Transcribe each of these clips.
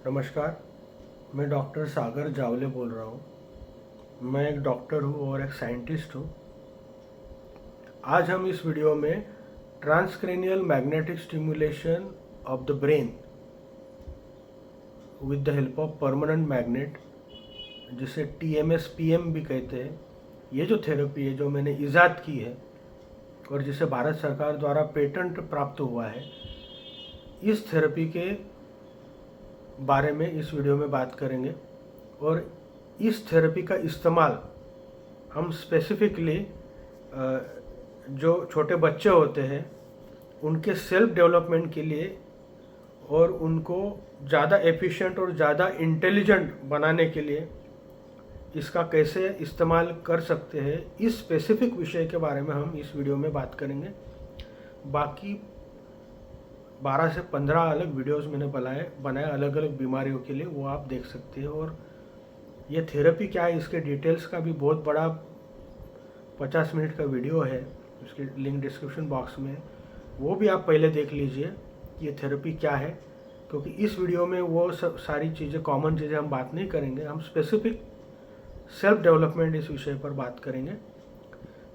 नमस्कार, मैं डॉक्टर सागर जावले बोल रहा हूँ। मैं एक डॉक्टर हूँ और एक साइंटिस्ट हूँ। आज हम इस वीडियो में transcranial magnetic stimulation of the brain with the help of permanent magnet, जिसे TMS PM भी कहते हैं, ये जो थेरेपी है जो मैंने ईजाद की है और जिसे भारत सरकार द्वारा पेटेंट प्राप्त हुआ है, इस थेरेपी के बारे में इस वीडियो में बात करेंगे। और इस थेरेपी का इस्तेमाल हम स्पेसिफिकली जो छोटे बच्चे होते हैं उनके सेल्फ डेवलपमेंट के लिए और उनको ज़्यादा एफिशिएंट और ज़्यादा इंटेलिजेंट बनाने के लिए इसका कैसे इस्तेमाल कर सकते हैं, इस स्पेसिफिक विषय के बारे में हम इस वीडियो में बात करेंगे। बाकी 12 से 15 अलग वीडियोस मैंने बनाए अलग अलग बीमारियों के लिए, वो आप देख सकते हैं। और ये थेरेपी क्या है, इसके डिटेल्स का भी बहुत बड़ा 50 मिनट का वीडियो है, उसकी लिंक डिस्क्रिप्शन बॉक्स में, वो भी आप पहले देख लीजिए ये थेरेपी क्या है। क्योंकि इस वीडियो में वो सारी चीज़ें, कॉमन चीज़ें हम बात नहीं करेंगे, हम स्पेसिफिक सेल्फ डेवलपमेंट इस विषय पर बात करेंगे।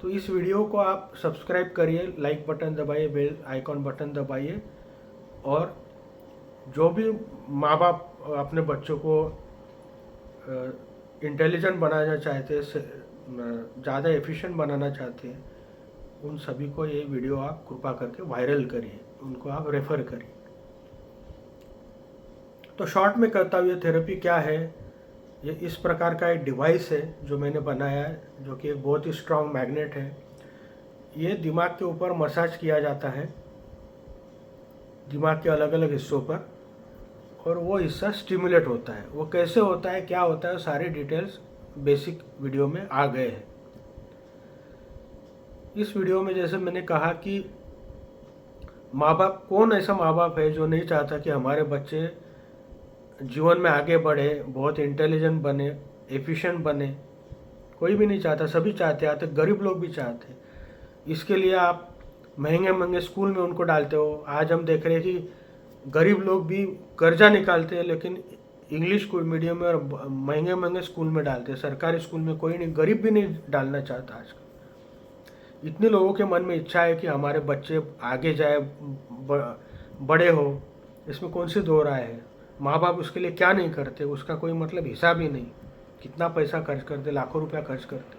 तो इस वीडियो को आप सब्सक्राइब करिए, लाइक बटन दबाइए, बेल आइकॉन बटन दबाइए। और जो भी माँ बाप अपने बच्चों को इंटेलिजेंट बनाना चाहते हैं, ज़्यादा एफिशिएंट बनाना चाहते हैं, उन सभी को ये वीडियो आप कृपा करके वायरल करिए, उनको आप रेफ़र करिए। तो शॉर्ट में कहता हूँ, ये थेरेपी क्या है। ये इस प्रकार का एक डिवाइस है जो मैंने बनाया है, जो कि एक बहुत ही स्ट्रॉन्ग मैग्नेट है। ये दिमाग के ऊपर मसाज किया जाता है, दिमाग के अलग अलग हिस्सों पर, और वो हिस्सा स्टिमुलेट होता है। वो कैसे होता है, क्या होता है, सारे डिटेल्स बेसिक वीडियो में आ गए हैं। इस वीडियो में जैसे मैंने कहा कि माँ बाप, कौन ऐसा माँ बाप है जो नहीं चाहता कि हमारे बच्चे जीवन में आगे बढ़े, बहुत इंटेलिजेंट बने, एफिशिएंट बने। कोई भी नहीं चाहता, सभी चाहते हैं, आते गरीब लोग भी चाहते हैं। इसके लिए आप महंगे महंगे स्कूल में उनको डालते हो। आज हम देख रहे हैं कि गरीब लोग भी कर्जा निकालते हैं, लेकिन इंग्लिश स्कूल मीडियम में और महंगे महंगे स्कूल में डालते हैं। सरकारी स्कूल में कोई नहीं, गरीब भी नहीं डालना चाहता आजकल। इतने लोगों के मन में इच्छा है कि हमारे बच्चे आगे जाए, बड़े हो, इसमें कौन सी दो राय है। माँ बाप उसके लिए क्या नहीं करते, उसका कोई मतलब हिसाब ही नहीं। कितना पैसा खर्च करते, लाखों रुपया खर्च करते।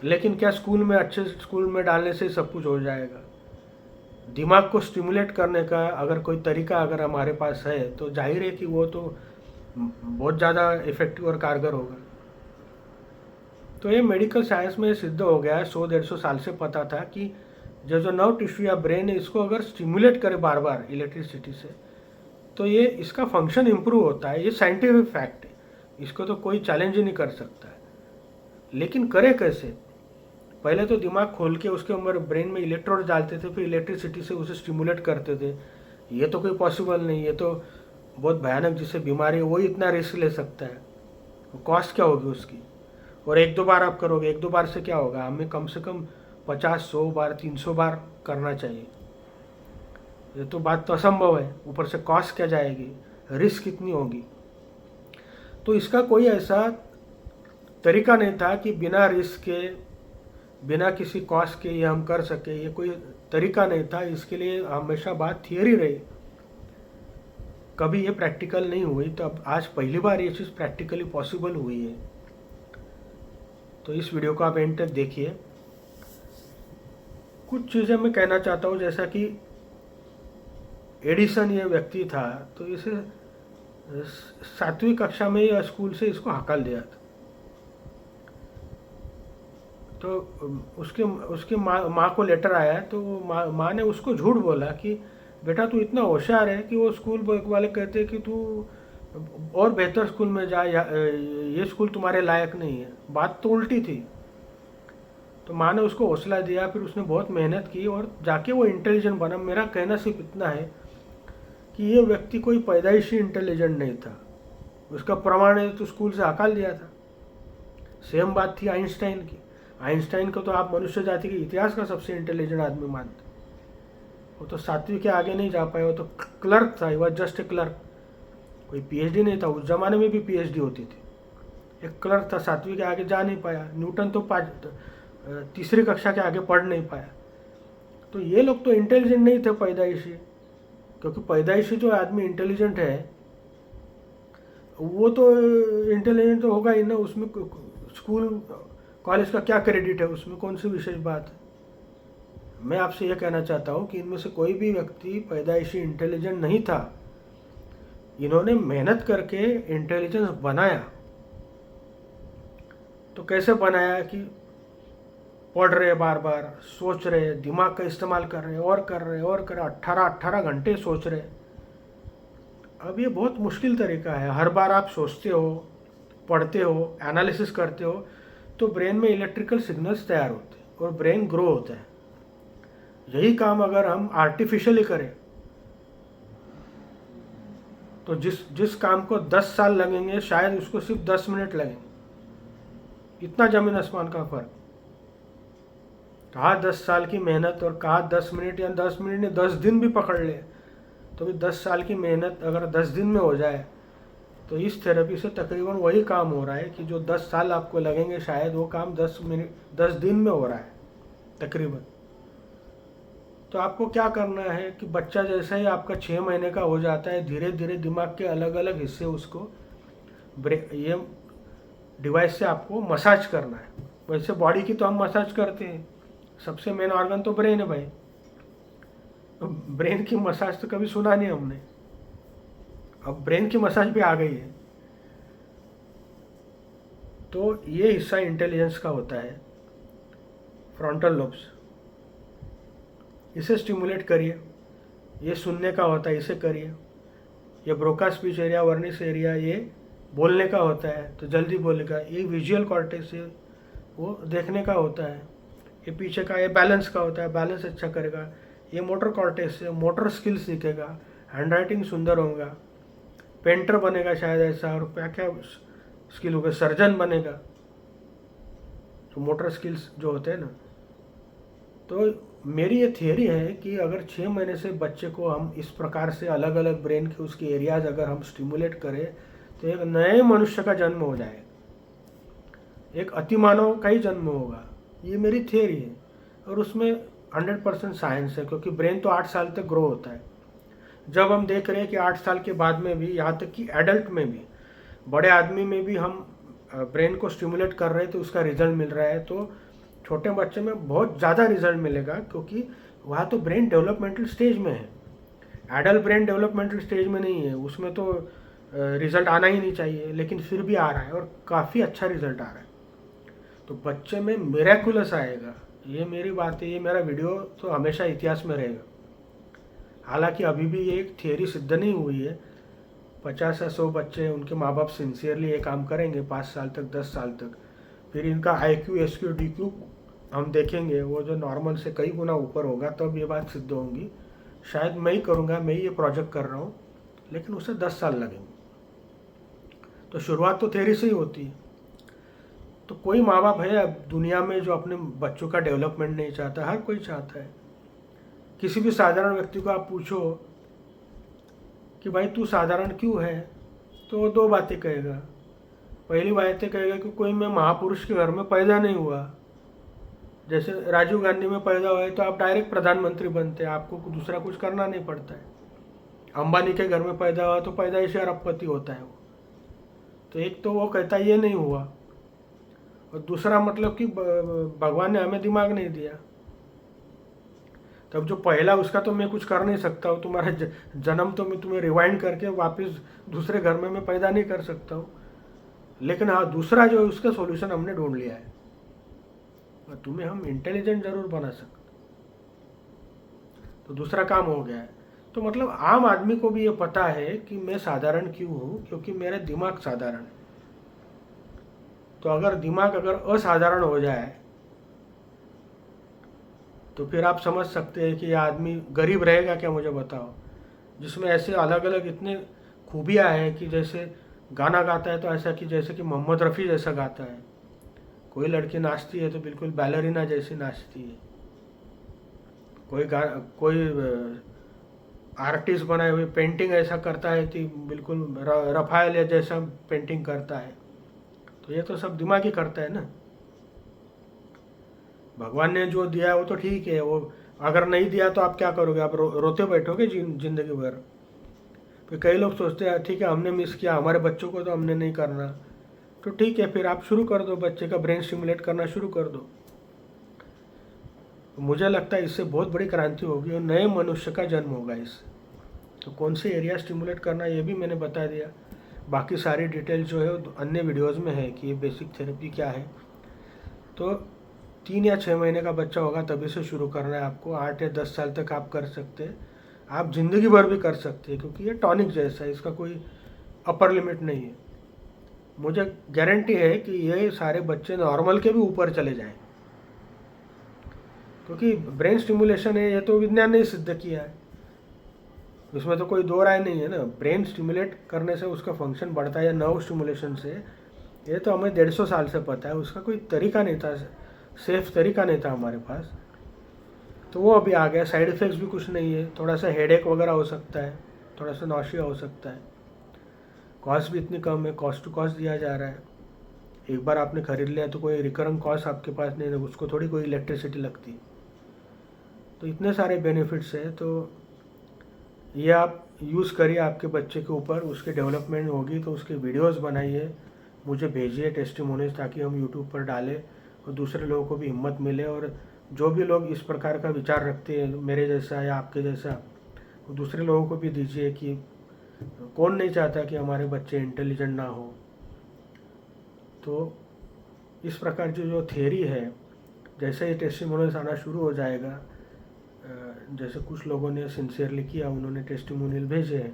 लेकिन क्या स्कूल में, अच्छे स्कूल में डालने से सब कुछ हो जाएगा? दिमाग को स्टिमुलेट करने का अगर कोई तरीका अगर हमारे पास है, तो जाहिर है कि वो तो बहुत ज़्यादा इफेक्टिव और कारगर होगा। तो ये मेडिकल साइंस में सिद्ध हो गया है, 100-150 साल से पता था कि जो नर्व टिश्यू या ब्रेन है, इसको अगर स्टिमुलेट करे बार बार इलेक्ट्रिसिटी से, तो ये इसका फंक्शन इम्प्रूव होता है। ये साइंटिफिक फैक्ट है, इसको तो कोई चैलेंज ही नहीं कर सकता है। लेकिन करे कैसे? पहले तो दिमाग खोल के उसके अंदर ब्रेन में इलेक्ट्रोड डालते थे, फिर इलेक्ट्रिसिटी से उसे स्टिमुलेट करते थे। ये तो कोई पॉसिबल नहीं, ये तो बहुत भयानक जिसे बीमारी है वही इतना रिस्क ले सकता है। कॉस्ट क्या होगी उसकी? और 1-2 बार आप करोगे, 1-2 बार से क्या होगा? हमें कम से कम 50-100 बार, 300 बार करना चाहिए। ये तो बात तो असंभव है। ऊपर से कॉस्ट क्या जाएगी, रिस्क कितनी होगी। तो इसका कोई ऐसा तरीका नहीं था कि बिना रिस्क के, बिना किसी कॉस्ट के ये हम कर सके। ये कोई तरीका नहीं था। इसके लिए हमेशा बात थियरी रही, कभी ये प्रैक्टिकल नहीं हुई। तो अब आज पहली बार ये चीज़ प्रैक्टिकली पॉसिबल हुई है। तो इस वीडियो को आप एंड तक देखिए। कुछ चीज़ें मैं कहना चाहता हूँ, जैसा कि एडिसन ये व्यक्ति था, तो इसे 7वीं कक्षा में या स्कूल से इसको हकाल दिया था। तो उसके माँ को लेटर आया, तो माँ ने उसको झूठ बोला कि बेटा तू इतना होशियार है कि वो स्कूल वाले कहते कि तू और बेहतर स्कूल में जा, ये स्कूल तुम्हारे लायक नहीं है। बात तो उल्टी थी। तो माँ ने उसको हौसला दिया, फिर उसने बहुत मेहनत की और जाके वो इंटेलिजेंट बना। मेरा कहना सिर्फ इतना है कि ये व्यक्ति कोई पैदाइशी इंटेलिजेंट नहीं था, उसका प्रमाण है तो स्कूल से हकाल दिया था। सेम बात थी आइंस्टाइन की। आइंस्टाइन को तो आप मनुष्य जाति के इतिहास का सबसे इंटेलिजेंट आदमी मानते। वो तो 7वीं के आगे नहीं जा पाए, वो तो क्लर्क था, he was just a clerk. कोई पीएचडी नहीं था। उस ज़माने में भी पीएचडी होती थी। एक क्लर्क था, 7वीं के आगे जा नहीं पाया। न्यूटन तो तीसरी कक्षा के आगे पढ़ नहीं पाया। तो ये लोग तो इंटेलिजेंट नहीं थे पैदाइशी, क्योंकि पैदाइशी जो आदमी इंटेलिजेंट है वो तो इंटेलिजेंट तो होगा ही ना। उसमें स्कूल कॉलेज का क्या क्रेडिट है, उसमें कौन सी विशेष बात है। मैं आपसे यह कहना चाहता हूँ कि इनमें से कोई भी व्यक्ति पैदाइशी इंटेलिजेंट नहीं था। इन्होंने मेहनत करके इंटेलिजेंस बनाया। तो कैसे बनाया कि पढ़ रहे, बार बार सोच रहे, दिमाग का इस्तेमाल कर रहे और कर रहे और कर रहे, 18 घंटे सोच रहे। अब ये बहुत मुश्किल तरीका है। हर बार आप सोचते हो, पढ़ते हो, एनालिसिस करते हो, तो ब्रेन में इलेक्ट्रिकल सिग्नल्स तैयार होते हैं और ब्रेन ग्रो होता है। यही काम अगर हम आर्टिफिशियली करें तो जिस काम को 10 साल लगेंगे शायद उसको सिर्फ 10 मिनट लगेंगे। इतना जमीन आसमान का फर्क। कहा 10 साल की मेहनत और कहा 10 मिनट, या 10 मिनट ने 10 दिन भी पकड़ ले, तो भी 10 साल की मेहनत अगर 10 दिन में हो जाए तो इस थेरेपी से तकरीबन वही काम हो रहा है कि जो 10 साल आपको लगेंगे शायद वो काम 10 दिन में हो रहा है तकरीबन। तो आपको क्या करना है कि बच्चा जैसे ही आपका 6 महीने का हो जाता है, धीरे धीरे दिमाग के अलग अलग हिस्से उसको ये डिवाइस से आपको मसाज करना है। वैसे बॉडी की तो हम मसाज करते हैं, सबसे मेन ऑर्गन तो ब्रेन है भाई। तो ब्रेन की मसाज तो कभी सुना नहीं हमने, अब ब्रेन की मसाज भी आ गई है। तो ये हिस्सा इंटेलिजेंस का होता है, फ्रंटल लोब्स। इसे स्टिमुलेट करिए। ये सुनने का होता है, इसे करिए। ये ब्रोका स्पीच एरिया, वर्निस एरिया, ये बोलने का होता है तो जल्दी बोलेगा। ये विजुअल कॉर्टेक्स है, वो देखने का होता है। ये पीछे का, ये बैलेंस का होता है, बैलेंस अच्छा करेगा। ये मोटर कॉर्टेक्स है, मोटर स्किल्स सीखेगा, हैंड राइटिंग सुंदर होगा, पेंटर बनेगा शायद ऐसा, और क्या क्या स्किल होगा, सर्जन बनेगा। तो मोटर स्किल्स जो होते हैं ना। तो मेरी ये थियरी है कि अगर 6 महीने से बच्चे को हम इस प्रकार से अलग अलग ब्रेन के उसके एरियाज अगर हम स्टिमुलेट करें तो एक नए मनुष्य का जन्म हो जाएगा, एक अतिमानव का ही जन्म होगा। ये मेरी थियरी है और उसमें 100% साइंस है, क्योंकि ब्रेन तो 8 साल तक ग्रो होता है। जब हम देख रहे हैं कि 8 साल के बाद में भी, यहाँ तक कि एडल्ट में भी, बड़े आदमी में भी हम ब्रेन को स्टिमुलेट कर रहे हैं तो उसका रिजल्ट मिल रहा है। तो छोटे बच्चे में बहुत ज़्यादा रिजल्ट मिलेगा, क्योंकि वहाँ तो ब्रेन डेवलपमेंटल स्टेज में है। एडल्ट ब्रेन डेवलपमेंटल स्टेज में नहीं है, उसमें तो रिजल्ट आना ही नहीं चाहिए, लेकिन फिर भी आ रहा है और काफ़ी अच्छा रिजल्ट आ रहा है। तो बच्चे में मिरेकुलस आएगा। ये मेरी बात है, ये मेरा वीडियो तो हमेशा इतिहास में रहेगा। हालांकि अभी भी ये एक थियरी सिद्ध नहीं हुई है। 50 या 100 बच्चे, उनके माँ बाप सिंसियरली ये काम करेंगे 5 साल तक, 10 साल तक, फिर इनका IQ, SQ, DQ हम देखेंगे, वो जो नॉर्मल से कई गुना ऊपर होगा, तब ये बात सिद्ध होंगी। शायद मैं ही करूँगा, मैं ही ये प्रोजेक्ट कर रहा हूँ, लेकिन उसे 10 साल लगेंगे। तो शुरुआत तो थियरी से ही होती है। तो कोई माँ बाप है अब दुनिया में जो अपने बच्चों का डेवलपमेंट नहीं चाहता? हर कोई चाहता है। किसी भी साधारण व्यक्ति को आप पूछो कि भाई तू साधारण क्यों है, तो वो 2 बातें कहेगा। पहली बात कहेगा कि कोई मैं महापुरुष के घर में पैदा नहीं हुआ। जैसे राजीव गांधी में पैदा हुए तो आप डायरेक्ट प्रधानमंत्री बनते हैं, आपको दूसरा कुछ करना नहीं पड़ता है। अंबानी के घर में पैदा हुआ तो पैदाइशी अरबपति होता है वो। तो एक तो वो कहता ये नहीं हुआ, और दूसरा मतलब कि भगवान ने हमें दिमाग नहीं दिया। तब जो पहला उसका तो मैं कुछ कर नहीं सकता हूँ, तुम्हारा जन्म तो मैं तुम्हें रिवाइंड करके वापस दूसरे घर में मैं पैदा नहीं कर सकता हूँ। लेकिन हाँ, दूसरा जो है उसका सॉल्यूशन हमने ढूंढ लिया है, और तुम्हें हम इंटेलिजेंट जरूर बना सकते। तो दूसरा काम हो गया है। तो मतलब आम आदमी को भी ये पता है कि मैं साधारण क्यों हूँ, क्योंकि मेरा दिमाग साधारण है। तो अगर दिमाग अगर असाधारण हो जाए तो फिर आप समझ सकते हैं कि ये आदमी गरीब रहेगा क्या, मुझे बताओ। जिसमें ऐसे अलग अलग इतने खूबियाँ हैं कि जैसे गाना गाता है तो ऐसा कि जैसे कि मोहम्मद रफ़ी जैसा गाता है, कोई लड़की नाचती है तो बिल्कुल बैलरीना जैसी नाचती है, कोई आर्टिस्ट बनाए हुए पेंटिंग ऐसा करता है कि बिल्कुल रफायल या जैसा पेंटिंग करता है, तो ये तो सब दिमाग ही करता है ना। भगवान ने जो दिया है वो तो ठीक है, वो अगर नहीं दिया तो आप क्या करोगे? आप रोते बैठोगे जिंदगी भर? फिर कई लोग सोचते हैं ठीक है हमने मिस किया, हमारे बच्चों को तो हमने नहीं करना, तो ठीक है फिर आप शुरू कर दो, बच्चे का ब्रेन स्टिमुलेट करना शुरू कर दो। मुझे लगता है इससे बहुत बड़ी क्रांति होगी और नए मनुष्य का जन्म होगा इससे। तो कौन से एरिया स्टिमुलेट करना ये भी मैंने बता दिया। बाकी सारी डिटेल जो है वो अन्य वीडियोस में है कि ये बेसिक थेरेपी क्या है। तो 3 या 6 महीने का बच्चा होगा तभी से शुरू करना है आपको। 8 या 10 साल तक आप कर सकते हैं, आप ज़िंदगी भर भी कर सकते हैं, क्योंकि ये टॉनिक जैसा है, इसका कोई अपर लिमिट नहीं है। मुझे गारंटी है कि ये सारे बच्चे नॉर्मल के भी ऊपर चले जाएं, क्योंकि ब्रेन स्टिमुलेशन है, ये तो विज्ञान ने सिद्ध किया है, इसमें तो कोई दो राय नहीं है ना। ब्रेन स्टिमुलेट करने से उसका फंक्शन बढ़ता है या नर्व स्टिमुलेशन से, ये तो हमें 150 साल से पता है। उसका कोई तरीका नहीं था, सेफ तरीका नहीं था हमारे पास, तो वो अभी आ गया। साइड इफ़ेक्ट्स भी कुछ नहीं है, थोड़ा सा हेडेक वगैरह हो सकता है, थोड़ा सा नौशिया हो सकता है। कॉस्ट भी इतनी कम है, कॉस्ट टू कॉस्ट दिया जा रहा है। एक बार आपने खरीद लिया तो कोई रिकरिंग कॉस्ट आपके पास नहीं है, उसको थोड़ी कोई इलेक्ट्रिसिटी लगती। तो इतने सारे बेनिफिट्स हैं, तो ये आप यूज़ करिए आपके बच्चे के ऊपर। उसके डेवलपमेंट होगी तो उसके वीडियोस बनाइए, मुझे भेजिए टेस्टिमोनियल्स, ताकि हम यूट्यूब पर डालें और दूसरे लोगों को भी हिम्मत मिले। और जो भी लोग इस प्रकार का विचार रखते हैं, मेरे जैसा या आपके जैसा, वो दूसरे लोगों को भी दीजिए कि कौन नहीं चाहता कि हमारे बच्चे इंटेलिजेंट ना हो। तो इस प्रकार की जो थियरी है, जैसे ही टेस्टिमोनियल्स आना शुरू हो जाएगा, जैसे कुछ लोगों ने सिंसियरली किया, उन्होंने टेस्टिमोनियल भेजे हैं,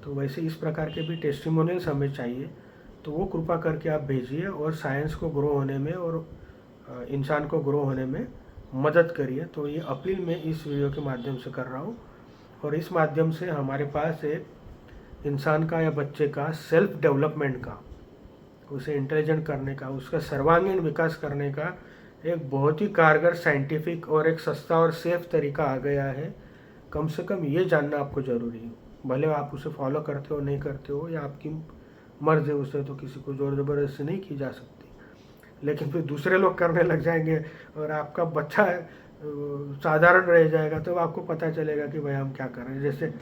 तो वैसे इस प्रकार के भी टेस्टिमोनियल्स हमें चाहिए। तो वो कृपा करके आप भेजिए और साइंस को ग्रो होने में और इंसान को ग्रो होने में मदद करिए। तो ये अपील मैं इस वीडियो के माध्यम से कर रहा हूँ, और इस माध्यम से हमारे पास एक इंसान का या बच्चे का सेल्फ डेवलपमेंट का, उसे इंटेलिजेंट करने का, उसका सर्वांगीण विकास करने का एक बहुत ही कारगर साइंटिफिक और एक सस्ता और सेफ तरीका आ गया है। कम से कम ये जानना आपको ज़रूरी है। भले आप उसे फॉलो करते हो नहीं करते हो, या आपकी मर्ज़ है, उसे तो किसी को ज़ोर ज़बरदस्ती नहीं की जा सकती। लेकिन फिर दूसरे लोग करने लग जाएंगे और आपका बच्चा साधारण रह जाएगा, तो आपको पता चलेगा कि भाई हम क्या कर रहे हैं। जैसे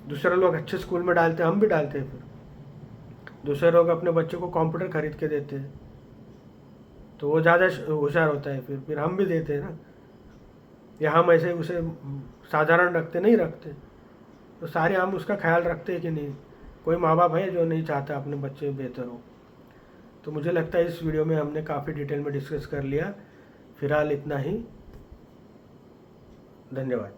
दूसरे लोग अच्छे स्कूल में डालते हैं, हम भी डालते हैं। फिर दूसरे लोग अपने बच्चे को कंप्यूटर खरीद के देते हैं, तो वो ज़्यादा होशियार होता है, फिर हम भी देते हैं ना। या हम ऐसे उसे साधारण रखते नहीं रखते, तो सारे हम उसका ख्याल रखते हैं कि नहीं? कोई माँ बाप है जो नहीं चाहता अपने बच्चे बेहतर हो। तो मुझे लगता है इस वीडियो में हमने काफ़ी डिटेल में डिस्कस कर लिया। फिलहाल इतना ही, धन्यवाद।